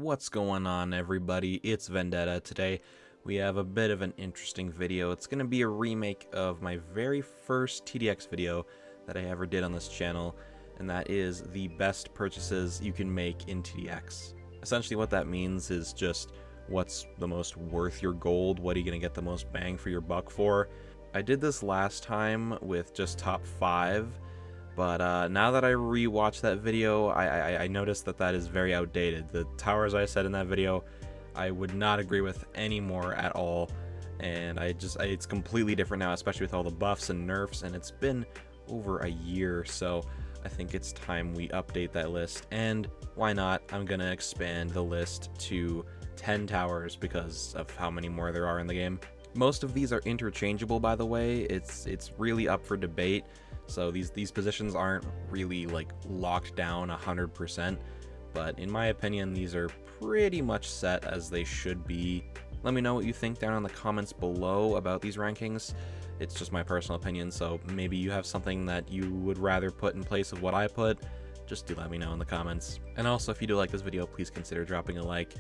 What's going on, everybody? It's Vendetta. Today we have a bit of an interesting video. It's going to be a remake of my very first TDX video that I ever did on this channel, and that is the best purchases you can make in TDX. Essentially what that means is just what's the most worth your gold, what are you going to get the most bang for your buck for. I did this last time with just top 5, but now that I rewatched that video, I noticed that that is very outdated. The towers I said in that video, I would not agree with anymore at all, and it's completely different now, especially with all the buffs and nerfs, and it's been over a year, so I think it's time we update that list. And why not? I'm gonna expand the list to 10 towers because of how many more there are in the game. Most of these are interchangeable, by the way. It's really up for debate. So these positions aren't really like locked down 100%, but in my opinion, these are pretty much set as they should be. Let me know what you think down in the comments below about these rankings. It's just my personal opinion, so maybe you have something that you would rather put in place of what I put. Just do let me know in the comments. And also, if you do like this video, please consider dropping a like,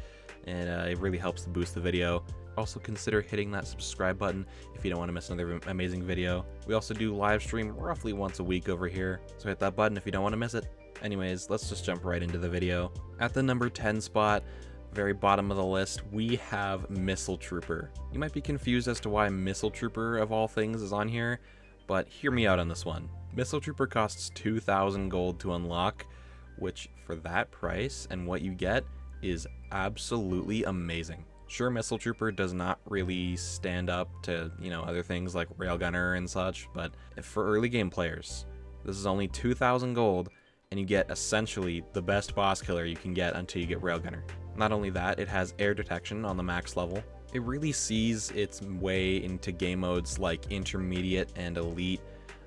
and it really helps to boost the video. Also consider hitting that subscribe button if you don't want to miss another amazing video. We also do live stream roughly once a week over here, so hit that button if you don't want to miss it. Anyways, let's just jump right into the video. At the number 10 spot, very bottom of the list, we have Missile Trooper. You might be confused as to why Missile Trooper of all things is on here, but hear me out on this one. Missile Trooper costs 2,000 gold to unlock, which for that price and what you get is absolutely amazing. Sure, Missile Trooper does not really stand up to, other things like Railgunner and such, but for early game players, this is only 2,000 gold, and you get essentially the best boss killer you can get until you get Railgunner. Not only that, it has air detection on the max level. It really sees its way into game modes like Intermediate and Elite.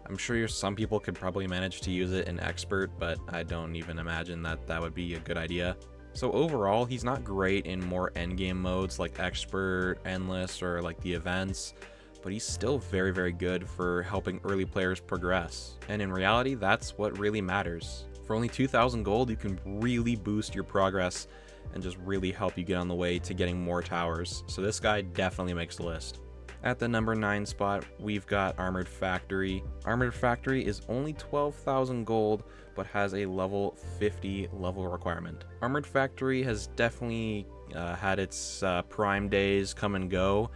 I'm sure some people could probably manage to use it in Expert, but I don't even imagine that that would be a good idea. So overall, he's not great in more endgame modes like Expert, Endless, or like the events, but he's still very, very good for helping early players progress. And in reality, that's what really matters. For only 2,000 gold, you can really boost your progress and just really help you get on the way to getting more towers. So this guy definitely makes the list. At the number 9 spot, we've got Armored Factory. Armored Factory is only 12,000 gold, but has a level 50 level requirement. Armored Factory has definitely had its prime days come and go,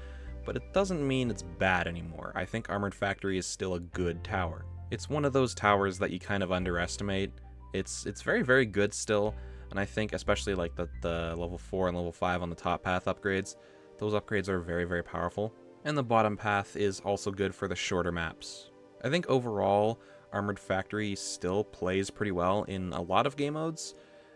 but it doesn't mean it's bad anymore. I think Armored Factory is still a good tower. It's one of those towers that you kind of underestimate. It's very, very good still, and I think especially like the level 4 and level 5 on the top path upgrades, those upgrades are very, very powerful. And the bottom path is also good for the shorter maps. I think overall, Armored Factory still plays pretty well in a lot of game modes.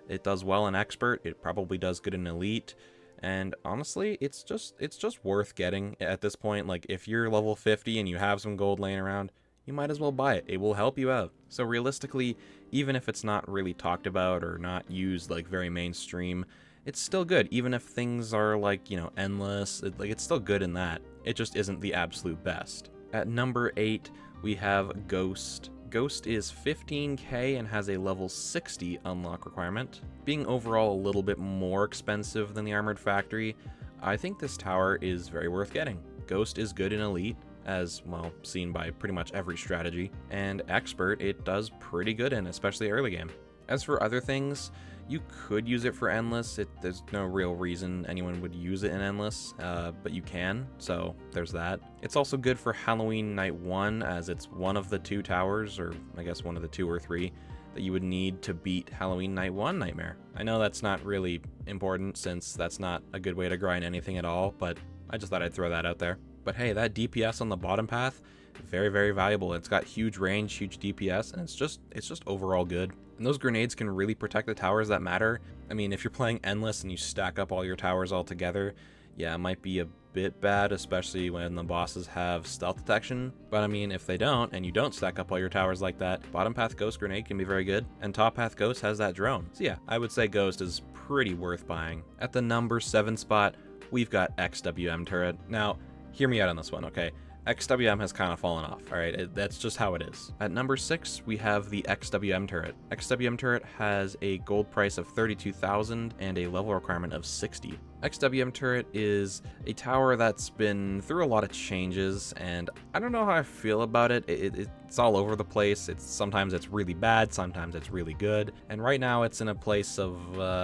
It does well in Expert, it probably does good in Elite, and honestly, it's just worth getting at this point. Like, if you're level 50 and you have some gold laying around, you might as well buy it. It will help you out. So realistically, even if it's not really talked about or not used like very mainstream, it's still good. Even if things are like, endless, it's still good in that. It just isn't the absolute best. At number 8, we have Ghost. Ghost is 15k and has a level 60 unlock requirement. Being overall a little bit more expensive than the Armored Factory, I think this tower is very worth getting. Ghost is good in Elite, as well seen by pretty much every strategy, and Expert it does pretty good in, especially early game. As for other things, you could use it for Endless. There's no real reason anyone would use it in Endless, but you can, so there's that. It's also good for Halloween Night 1, as it's one of the 2 towers, or I guess one of the 2 or 3, that you would need to beat Halloween Night 1 Nightmare. I know that's not really important, since that's not a good way to grind anything at all, but I just thought I'd throw that out there. But hey, that DPS on the bottom path, very, very valuable. It's got huge range, huge DPS, and it's just overall good. And those grenades can really protect the towers that matter. I mean, if you're playing Endless and you stack up all your towers all together, yeah, it might be a bit bad, especially when the bosses have stealth detection. But I mean, if they don't, and you don't stack up all your towers like that, bottom path Ghost grenade can be very good, and top path Ghost has that drone. So yeah, I would say Ghost is pretty worth buying. At the number 7 spot, we've got XWM Turret. Now, hear me out on this one, okay? XWM has kind of fallen off, alright? That's just how it is. At number 6, we have the XWM Turret. XWM Turret has a gold price of 32,000 and a level requirement of 60. XWM Turret is a tower that's been through a lot of changes, and I don't know how I feel about it. It's all over the place. Sometimes it's really bad, sometimes it's really good, and right now it's in a place of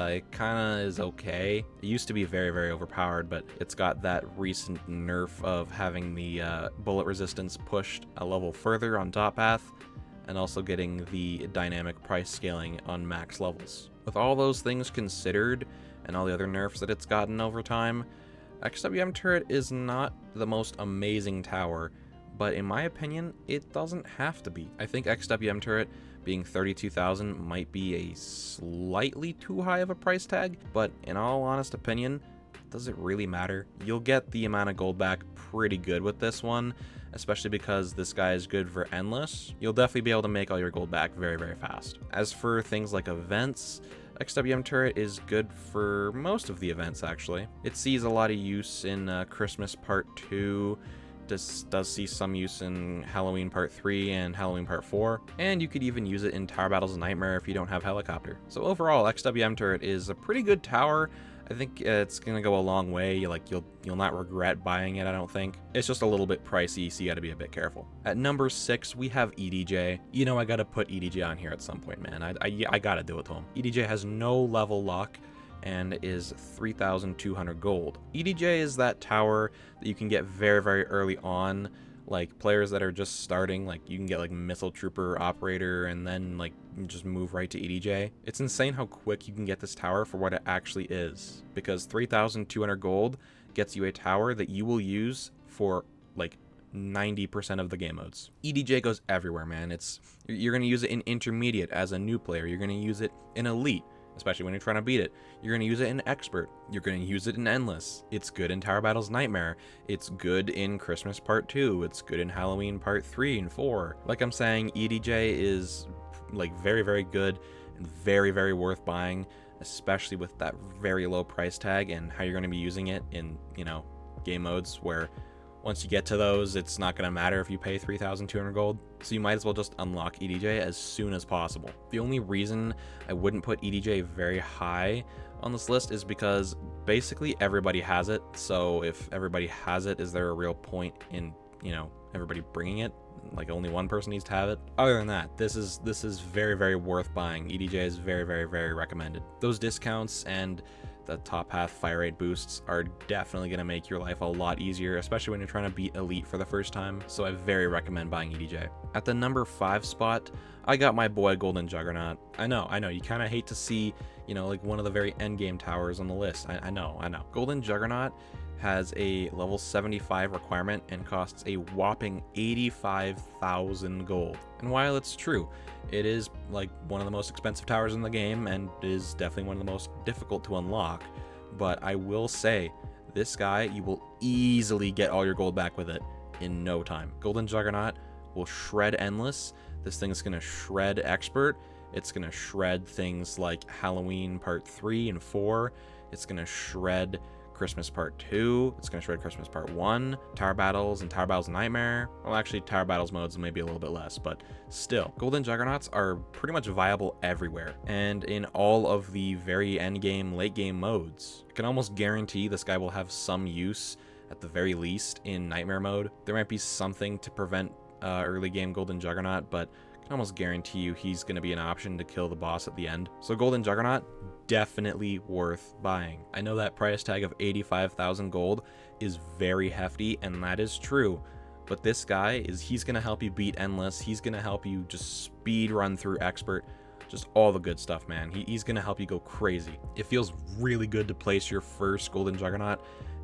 it kind of is okay. It used to be very, very overpowered, but it's got that recent nerf of having the bullet resistance pushed a level further on top path, and also getting the dynamic price scaling on max levels. With all those things considered, and all the other nerfs that it's gotten over time, XWM Turret is not the most amazing tower, but in my opinion, it doesn't have to be. I think XWM Turret being 32,000 might be a slightly too high of a price tag, but in all honest opinion, does it really matter? You'll get the amount of gold back pretty good with this one, especially because this guy is good for endless. You'll definitely be able to make all your gold back very, very fast. As for things like events, XWM Turret is good for most of the events, actually. It sees a lot of use in Christmas Part 2, does see some use in Halloween Part 3 and Halloween Part 4, and you could even use it in Tower Battles Nightmare if you don't have Helicopter. So overall, XWM Turret is a pretty good tower. I think it's gonna go a long way. You'll not regret buying it, I don't think. It's just a little bit pricey, so you gotta be a bit careful. At number 6, we have EDJ. You know I gotta put EDJ on here at some point, man. I gotta do it to him. EDJ has no level lock and is 3,200 gold. EDJ is that tower that you can get very, very early on. Like players that are just starting, like you can get like Missile Trooper, Operator, and then like just move right to EDJ. It's insane how quick you can get this tower for what it actually is, because 3,200 gold gets you a tower that you will use for like 90% of the game modes. EDJ goes everywhere, man. You're gonna use it in Intermediate as a new player. You're gonna use it in Elite, especially when you're trying to beat it. You're going to use it in Expert. You're going to use it in Endless. It's good in Tower Battles Nightmare. It's good in Christmas Part 2. It's good in Halloween Part 3 and 4. Like I'm saying, EDJ is like very, very good and very, very worth buying, especially with that very low price tag and how you're going to be using it in, you know, game modes where once you get to those, it's not going to matter if you pay 3,200 gold, so you might as well just unlock EDJ as soon as possible. The only reason I wouldn't put EDJ very high on this list is because basically everybody has it, so if everybody has it, is there a real point in, you know, everybody bringing it? Like only one person needs to have it? Other than that, this is very, very worth buying. EDJ is very, very, very recommended. Those discounts and the top half fire rate boosts are definitely going to make your life a lot easier, especially when you're trying to beat Elite for the first time, so I very recommend buying EDJ. At the number 5 spot, I got my boy Golden Juggernaut. I know, you kind of hate to see, you know, like one of the very end game towers on the list. I know. Golden Juggernaut has a level 75 requirement and costs a whopping 85,000 gold. And while it's true, it is like one of the most expensive towers in the game and is definitely one of the most difficult to unlock, but I will say, this guy, you will easily get all your gold back with it in no time. Golden Juggernaut will shred Endless. This thing is going to shred Expert. It's going to shred things like Halloween Part 3 and 4. It's going to shred Christmas Part 2, it's going to shred Christmas Part 1, Tower Battles and Tower Battles Nightmare. Well, actually, Tower Battles modes maybe a little bit less, but still. Golden Juggernauts are pretty much viable everywhere, and in all of the very end game, late game modes. I can almost guarantee this guy will have some use, at the very least, in Nightmare mode. There might be something to prevent early game Golden Juggernaut, but I can almost guarantee you he's going to be an option to kill the boss at the end. So Golden Juggernaut, definitely worth buying. I know that price tag of 85,000 gold is very hefty, and that is true, but this guy he's going to help you beat Endless. He's going to help you just speed run through Expert, just all the good stuff, man. He's going to help you go crazy. It feels really good to place your first Golden Juggernaut,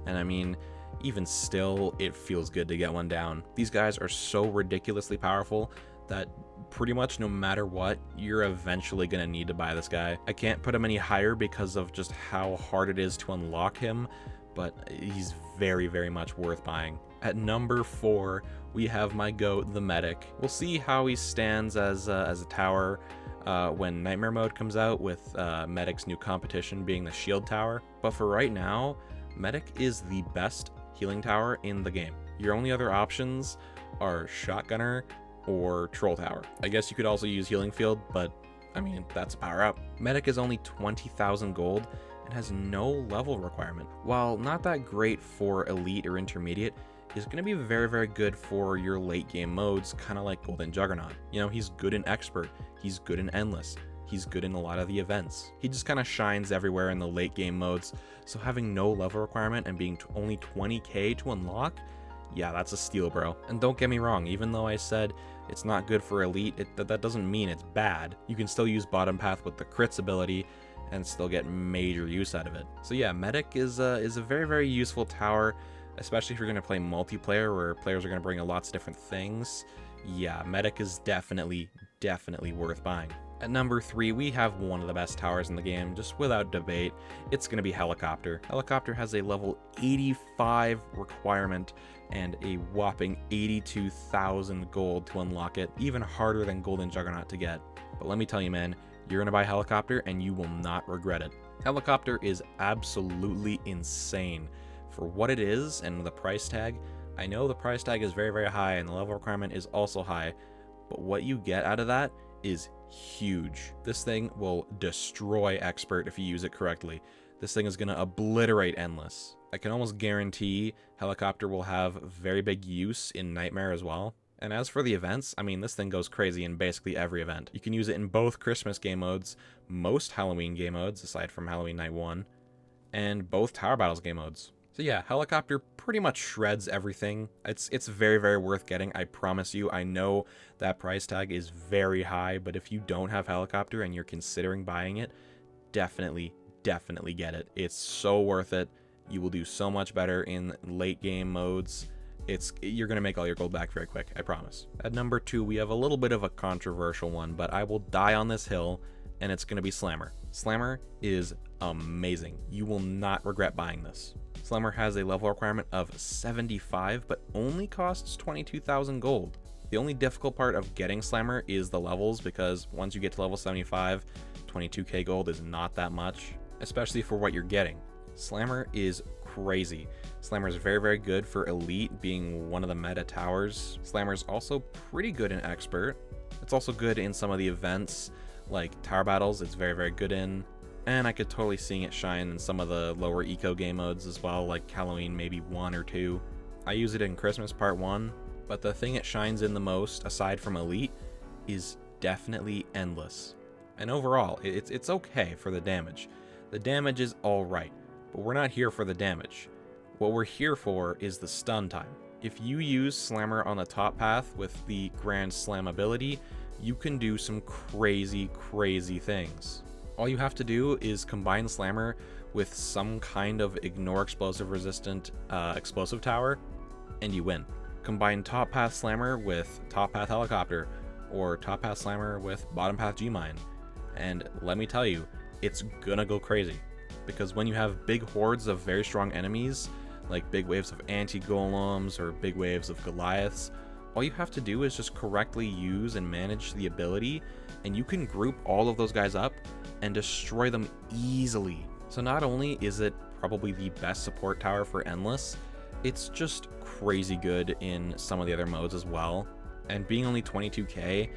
and I mean, even still, it feels good to get one down. These guys are so ridiculously powerful that pretty much no matter what, you're eventually going to need to buy this guy. I can't put him any higher because of just how hard it is to unlock him, but he's very, very much worth buying. At number 4, we have my GOAT, the Medic. We'll see how he stands as a tower when Nightmare mode comes out, with Medic's new competition being the Shield Tower. But for right now, Medic is the best healing tower in the game. Your only other options are Shotgunner or Troll Tower. I guess you could also use Healing Field, but I mean, that's a power up. Medic is only 20,000 gold and has no level requirement. While not that great for elite or intermediate, he's going to be very, very good for your late game modes, kind of like Golden Juggernaut. You know, he's good in Expert, he's good in Endless, he's good in a lot of the events. He just kind of shines everywhere in the late game modes, so having no level requirement and being only 20k to unlock, yeah, that's a steal, bro. And don't get me wrong, even though I said it's not good for elite, that doesn't mean it's bad. You can still use bottom path with the crits ability and still get major use out of it. So yeah, Medic is a very, very useful tower, especially if you're going to play multiplayer where players are going to bring lots of different things. Yeah, Medic is definitely worth buying. At number 3, we have one of the best towers in the game, just without debate. It's going to be Helicopter. Helicopter has a level 85 requirement and a whopping 82,000 gold to unlock it, even harder than Golden Juggernaut to get. But let me tell you, man, you're going to buy Helicopter and you will not regret it. Helicopter is absolutely insane. For what it is and the price tag, I know the price tag is very, very high and the level requirement is also high, but what you get out of that is huge. This thing will destroy Expert if you use it correctly. This thing is going to obliterate Endless. I can almost guarantee Helicopter will have very big use in Nightmare as well. And as for the events, I mean, this thing goes crazy in basically every event. You can use it in both Christmas game modes, most Halloween game modes, aside from Halloween Night 1, and both Tower Battles game modes. So yeah, Helicopter pretty much shreds everything. It's very, very worth getting, I promise you. I know that price tag is very high, but if you don't have Helicopter and you're considering buying it, definitely get it. It's so worth it. You will do so much better in late game modes. You're going to make all your gold back very quick, I promise. At number 2, we have a little bit of a controversial one, but I will die on this hill, and it's going to be Slammer. Slammer is amazing. You will not regret buying this. Slammer has a level requirement of 75, but only costs 22,000 gold. The only difficult part of getting Slammer is the levels, because once you get to level 75, 22k gold is not that much, especially for what you're getting. Slammer is crazy. Slammer is very, very good for elite, being one of the meta towers. Slammer is also pretty good in Expert. It's also good in some of the events, like Tower Battles, it's very, very good in. And I could totally see it shine in some of the lower eco game modes as well, like Halloween maybe 1 or 2. I use it in Christmas Part 1, but the thing it shines in the most, aside from Elite, is definitely Endless. And overall, it's okay for the damage. The damage is alright, but we're not here for the damage. What we're here for is the stun time. If you use Slammer on the top path with the Grand Slam ability, you can do some crazy, crazy things. All you have to do is combine Slammer with some kind of ignore explosive resistant explosive tower, and you win. Combine top path Slammer with top path Helicopter, or top path Slammer with bottom path G-Mine, and let me tell you, it's gonna go crazy. Because when you have big hordes of very strong enemies, like big waves of anti-golems or big waves of Goliaths, all you have to do is just correctly use and manage the ability, and you can group all of those guys up and destroy them easily. So not only is it probably the best support tower for Endless, it's just crazy good in some of the other modes as well. And being only 22k,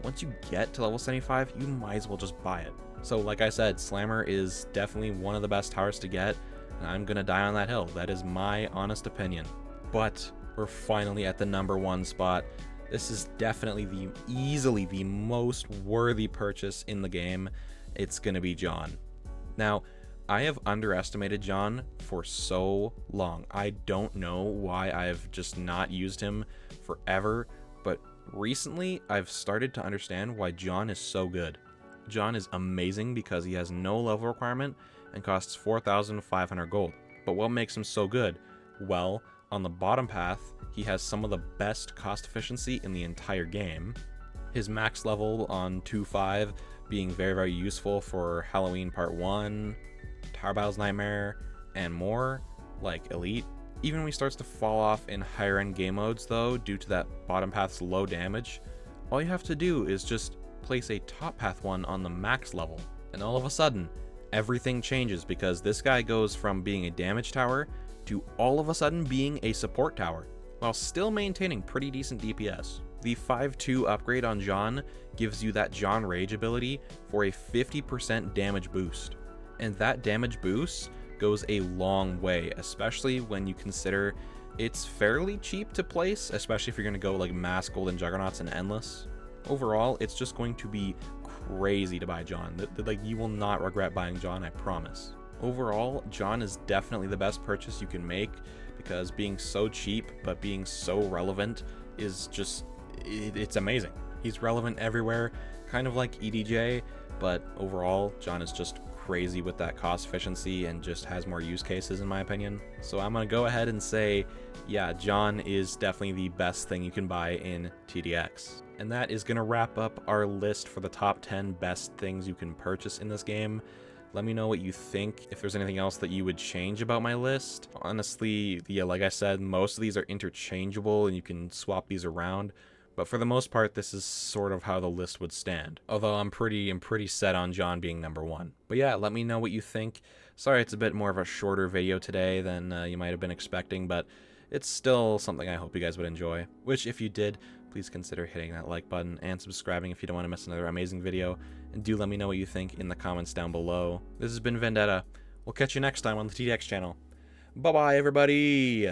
once you get to level 75, you might as well just buy it. So like I said, Slammer is definitely one of the best towers to get, and I'm gonna die on that hill. That is my honest opinion. But we're finally at the number 1 spot. This is definitely easily the most worthy purchase in the game. It's gonna be John. Now, I have underestimated John for so long. I don't know why I've just not used him forever, but recently I've started to understand why John is so good. John is amazing because he has no level requirement and costs 4,500 gold. But what makes him so good? Well, on the bottom path, he has some of the best cost efficiency in the entire game. His max level on 2.5 being very, very useful for Halloween Part 1, Tower Battles Nightmare, and more, like Elite. Even when he starts to fall off in higher end game modes though, due to that bottom path's low damage, all you have to do is just place a top path one on the max level, and all of a sudden, everything changes because this guy goes from being a damage tower to all of a sudden being a support tower. while still maintaining pretty decent DPS. The 5-2 upgrade on John gives you that John Rage ability for a 50% damage boost. And that damage boost goes a long way, especially when you consider it's fairly cheap to place, especially if you're going to go like Mass Golden Juggernauts and Endless. Overall, it's just going to be crazy to buy John. Like, you will not regret buying John, I promise. Overall, John is definitely the best purchase you can make, because being so cheap but being so relevant is just, it's amazing. He's relevant everywhere, kind of like EDJ, but overall, John is just crazy with that cost efficiency and just has more use cases in my opinion. So I'm gonna go ahead and say, yeah, John is definitely the best thing you can buy in TDX. And that is gonna wrap up our list for the top 10 best things you can purchase in this game. Let me know what you think, if there's anything else that you would change about my list. Honestly, yeah, like I said, most of these are interchangeable and you can swap these around. But for the most part, this is sort of how the list would stand. Although I'm pretty set on John being number 1. But yeah, let me know what you think. Sorry it's a bit more of a shorter video today than you might have been expecting, but it's still something I hope you guys would enjoy. Which, if you did, please consider hitting that like button and subscribing if you don't want to miss another amazing video. And do let me know what you think in the comments down below. This has been Vendetta. We'll catch you next time on the TDX channel. Bye-bye, everybody!